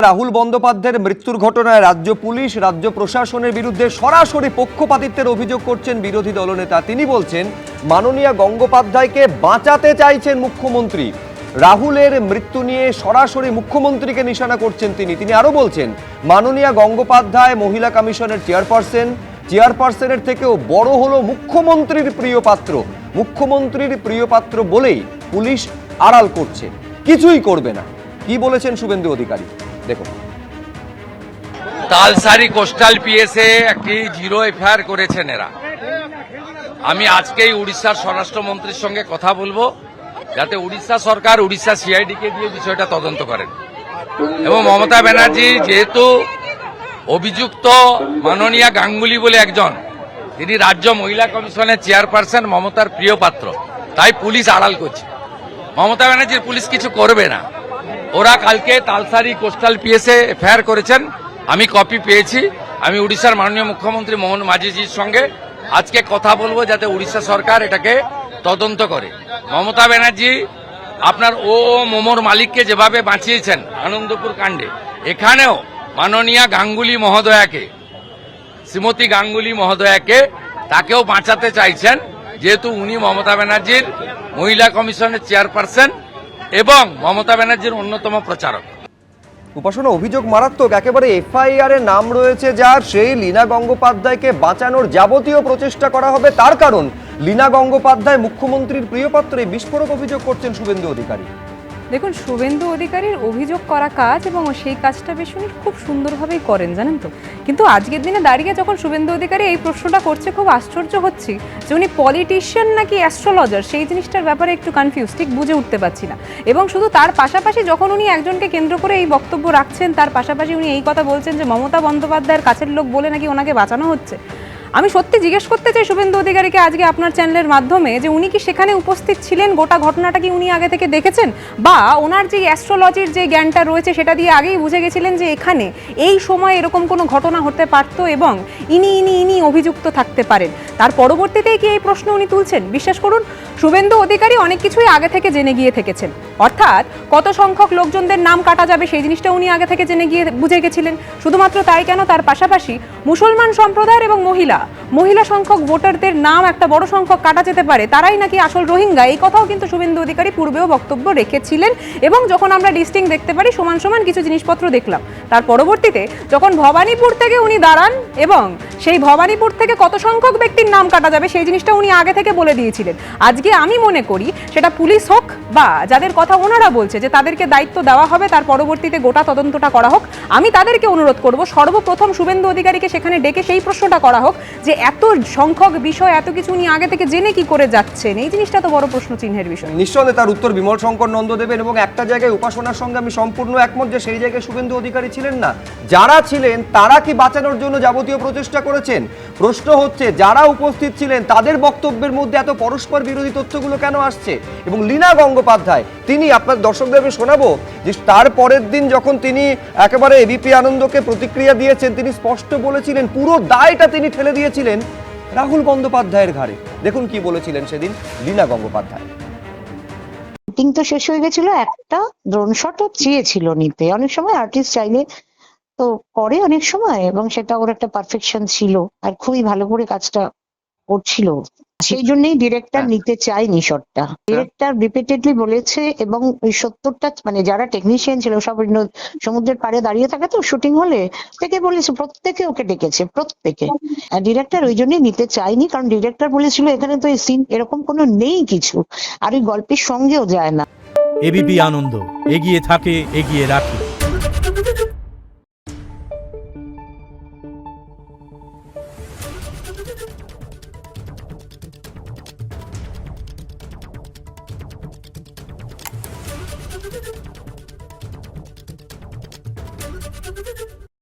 রাহুল বন্দ্যোপাধ্যায়ের মৃত্যুর ঘটনায় রাজ্য পুলিশ রাজ্য প্রশাসনের বিরুদ্ধে সরাসরি পক্ষপাতিত্বের অভিযোগ করছেন বিরোধী দলনেতা। তিনি বলছেন মাননীয় গঙ্গোপাধ্যায়কে বাঁচাতে চাইছেন মুখ্যমন্ত্রী। রাহুলের মৃত্যু নিয়ে সরাসরি মুখ্যমন্ত্রীকে নিশানা করছেন তিনি আরো বলছেন মাননীয় গঙ্গোপাধ্যায় মহিলা কমিশনের চেয়ারপারসনের থেকেও বড় হলো মুখ্যমন্ত্রীর প্রিয় পাত্র। মুখ্যমন্ত্রীর প্রিয় পাত্র বলেই পুলিশ আড়াল করছে, কিছুই করবে না। কি বলেছেন শুভেন্দু অধিকারী দেখুন। তালসারি কোস্টাল পিএসএ একটি জিরো এফআইআর করেছেন এরা। আমি আজকেই উড়িষ্যার স্বরাষ্ট্রমন্ত্রীর সঙ্গে কথা বলবো যাতে উড়িষ্যা সরকার উড়িষ্যা সিআইডিকে দিয়ে বিষয়টা তদন্ত করেন এবং মমতা ব্যানার্জি যেহেতু অভিযুক্ত মাননীয়া গাঙ্গুলি বলে একজন, তিনি রাজ্য মহিলা কমিশনের চেয়ারপারসন, মমতার প্রিয় পাত্র, তাই পুলিশ আড়াল করছে। মমতা ব্যানার্জির পুলিশ কিছু করবে না। ওরা কালকে তালসারি কোস্টাল পিএসএ এফআইআর করেছেন, আমি কপি পেয়েছি। আমি উড়িষ্যার মাননীয় মুখ্যমন্ত্রী মোহন মাঝিজির সঙ্গে আজকে কথা বলবো যাতে উড়িষ্যা সরকার এটাকে তদন্ত করে। মমতা ব্যানার্জি আপনার মোমোর মালিককে যেভাবে বাঁচিয়েছেন আনন্দপুর কাণ্ডে, এখানেও মাননীয়া গাঙ্গুলি মহোদয়াকে, শ্রীমতী গাঙ্গুলি মহোদয়াকে তাকেও বাঁচাতে চাইছেন, যেহেতু উনি মমতা ব্যানার্জির মহিলা কমিশনের চেয়ারপারসন এবং মমতা ব্যানার্জির অন্যতম প্রচারক। উপাসনা, অভিযোগ মারাত্মক। একেবারে এফআইআর এর নাম রয়েছে যার, সেই লীনা গঙ্গোপাধ্যায়কে বাঁচানোর যাবতীয় প্রচেষ্টা করা হবে। তার কারণ লীনা গঙ্গোপাধ্যায় মুখ্যমন্ত্রীর প্রিয় পাত্র। এই বিস্ফোরক অভিযোগ করছেন শুভেন্দু অধিকারী। দেখুন, শুভেন্দু অধিকারীর অভিযোগ করা কাজ এবং সেই কাজটা বেশ উনি খুব সুন্দরভাবেই করেন, জানেন তো। কিন্তু আজকের দিনে দাঁড়িয়ে যখন শুভেন্দু অধিকারী এই প্রশ্নটা করছে, খুব আশ্চর্য হচ্ছি যে উনি পলিটিশিয়ান নাকি অ্যাস্ট্রোলজার, সেই জিনিসটার ব্যাপারে একটু কনফিউজ, ঠিক বুঝে উঠতে পারছি না। এবং শুধু তার পাশাপাশি যখন উনি একজনকে কেন্দ্র করে এই বক্তব্য রাখছেন, তার পাশাপাশি উনি এই কথা বলছেন যে মমতা বন্দ্যোপাধ্যায়ের কাছের লোক বলে নাকি ওনাকে বাঁচানো হচ্ছে। আমি সত্যি জিজ্ঞেস করতে চাই শুভেন্দু অধিকারীকে আজকে আপনার চ্যানেলের মাধ্যমে যে উনি কি সেখানে উপস্থিত ছিলেন, গোটা ঘটনাটা কি উনি আগে থেকে দেখেছেন, বা ওনার যে অ্যাস্ট্রোলজির যে জ্ঞানটা রয়েছে সেটা দিয়ে আগেই বুঝে গেছিলেন যে এখানে এই সময় এরকম কোনো ঘটনা হতে পারত এবং ইনি অভিযুক্ত থাকতে পারেন। তার পরবর্তীতেই কি এই প্রশ্ন উনি তুলছেন? বিশ্বাস করুন, শুভেন্দু অধিকারী অনেক কিছুই আগে থেকে জেনে গিয়ে থেকেছেন। অর্থাৎ কত সংখ্যক লোকজনদের নাম কাটা যাবে সেই জিনিসটা উনি আগে থেকে জেনে গিয়ে বুঝে গেছিলেন। শুধুমাত্র তাই কেন, তার পাশাপাশি মুসলমান সম্প্রদায়ের এবং মহিলা সংখ্যক ভোটারদের নাম একটা বড় সংখ্যক কাটা যেতে পারে, তারাই নাকি আসল রোহিঙ্গা, এই কথাও কিন্তু শুভেন্দু অধিকারী পূর্বেও বক্তব্য রেখেছিলেন। এবং যখন আমরা ডিস্টিং দেখতে পারি, সমান কিছু জিনিসপত্র দেখলাম। তার পরবর্তীতে যখন ভবানীপুর থেকে উনি দাঁড়ান এবং সেই ভবানীপুর থেকে কত সংখ্যক ব্যক্তির নাম কাটা যাবে সেই জিনিসটা উনি আগে থেকে বলে দিয়েছিলেন। আজকে আমি মনে করি সেটা পুলিশ হোক বা যাদের কথা ওনারা বলছে যে তাদেরকে দায়িত্ব দেওয়া হবে, তার পরবর্তীতে গোটা তদন্তটা করা হোক, আমি তাদেরকে অনুরোধ করব সর্বপ্রথম শুভেন্দু অধিকারীকে সেখানে ডেকে সেই প্রশ্নটা করা হোক যে এত সংখ্যক বিষয়, এত কিছু উনি আগে থেকে জেনে কি করে যাচ্ছেন। এই জিনিসটা তো বড় প্রশ্ন চিহ্নের বিষয়। নিঃসন্দেহে তার উত্তর বিমল শঙ্কর নন্দ দেবেন। এবং একটা জায়গায় উপাসনার সঙ্গে আমি সম্পূর্ণ একমত যে সেই জায়গায় শুভেন্দু অধিকারী ছিলেন না। যারা ছিলেন তারা কি বাঁচানোর জন্য যাবতীয় প্রচেষ্টা করেছেন? প্রশ্ন হচ্ছে যারা উপস্থিত ছিলেন তাদের বক্তব্যের মধ্যে এত পরস্পর বিরোধী তথ্যগুলো কেন আসছে? এবং লীনা গঙ্গোপাধ্যায়, তিনি, আপনার দর্শকদের আমি শোনাবো যে তার পরের দিন যখন তিনি একেবারে এবিপি আনন্দকে প্রতিক্রিয়া দিয়েছেন, তিনি স্পষ্ট বলেছিলেন পুরো দায়টা তিনি ঠেলে দিয়েছিলেন রাহুল বন্দ্যোপাধ্যায়ের ঘাড়ে। দেখুন কি বলেছিলেন সেদিন লীনা গঙ্গোপাধ্যায়। শুটিং তো শেষ হয়ে গেছিল, একটা ড্রোন শটও চেয়েছিল নিতে। অনেক সময় আর্টিস্ট চাইলে তো করে অনেক সময়, এবং সেটা ওর একটা পারফেকশন ছিল আর খুবই ভালো করে কাজটা করছিল। সেই জন্যই ডিরেক্টর নিতে চায়নি শটটা। ডিরেক্টর রিপিটেডলি বলেছে, এবং ওই 70টা মানে যারা টেকনিশিয়ান ছিল সব সমুদ্রের পাড়ে দাঁড়িয়ে থাকে তো শুটিং হলে, থেকে বলেছে প্রত্যেকে ওকে ডেকেছে, প্রত্যেকে। ডিরেক্টর ওই জন্যই নিতে চায়নি, কারণ ডিরেক্টর বলেছিল এখানে তো এই সিন এরকম কোনো নেই কিছু, আর ওই গল্পের সঙ্গেও যায় না। এবিপি আনন্দ, এগিয়ে থাকে, এগিয়ে রাখে।